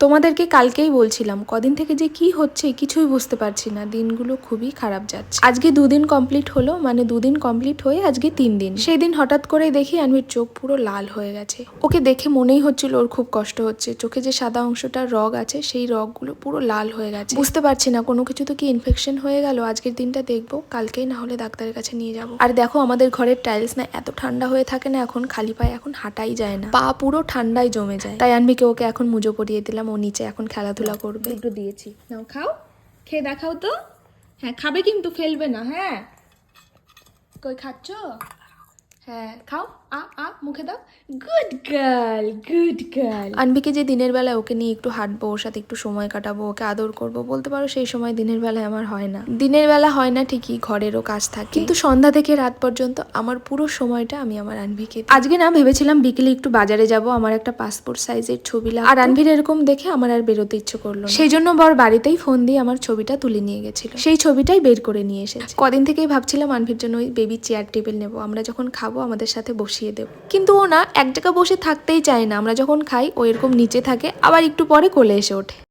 তোমাদেরকে কালকেই বলছিলাম কদিন থেকে যে কি হচ্ছে কিছুই বুঝতে পারছি না, দিনগুলো খুবই খারাপ যাচ্ছে। আজকে 2 দিন কমপ্লিট হলো, মানে 2 দিন কমপ্লিট হয়ে আজকে 3 দিন। সেই দিন হঠাৎ করে দেখি আনভির চোখ পুরো লাল হয়ে গেছে। ওকে দেখে মনেই হচ্ছিল ওর খুব কষ্ট হচ্ছে। চোখে যে সাদা অংশটা রগ আছে সেই রগগুলো পুরো লাল হয়ে গেছে। বুঝতে পারছি না কোনো কিছু তো কি ইনফেকশন হয়ে গেল। আজকের দিনটা দেখবো, কালকেই না হলে ডাক্তারের কাছে নিয়ে যাবো। আর দেখো আমাদের ঘরের টাইলস না এত ঠান্ডা হয়ে থাকে না, এখন খালি পায়ে এখন হাঁটাই যায় না, পা পুরো ঠান্ডায় জমে যায়। তাই আনভিকে ওকে এখন মুজো পরিয়ে দিলাম, ও নিচে এখন খেলাধুলা করবে। একটু দিয়েছি, নাও খাও, খেয়ে দেখাও তো। হ্যাঁ খাবে কিন্তু ফেলবে না। হ্যাঁ কই খাচ্ছ? হ্যাঁ খাও, মুখে দাও। Good girl, good girl. আনবিকে যে দিনের বেলায় ওকে নিয়ে একটু হাঁটবো, ওর সাথে একটু সময় কাটাবো, ওকে আদর করবো, বলতে পারো সেই সময় দিনের বেলায় আমার হয় না। দিনের বেলা হয় না ঠিকই, ঘরেরও কাজ থাকে, কিন্তু সন্ধ্যা থেকে রাত পর্যন্ত আমার পুরো সময়টা আমি আমার আনভিকে দিই। আজকে না ভেবেছিলাম বিকেলে একটু বাজারে যাব, আমার একটা পাসপোর্ট সাইজের ছবি লাগবে। আর আনভির এরকম দেখে আমার আর বেরোতে ইচ্ছে করলো না। সেই জন্য বর বাড়িতেই ফোন দিয়ে আমার ছবিটা তুলে নিয়ে গেছিল। সেই ছবিটাই বের করে নিয়ে এসেছে। কদিন থেকেই ভাবছিলাম আনভির জন্য ওই বেবি চেয়ার টেবিল নেবো, আমরা যখন খাবো আমাদের সাথে বসিয়ে দেবো। কিন্তু ও না এক জায়গায় বসে থাকতেই চায় না। আমরা যখন খাই ও এরকম নিচে থাকে, আবার একটু পরে কোলে এসে ওঠে।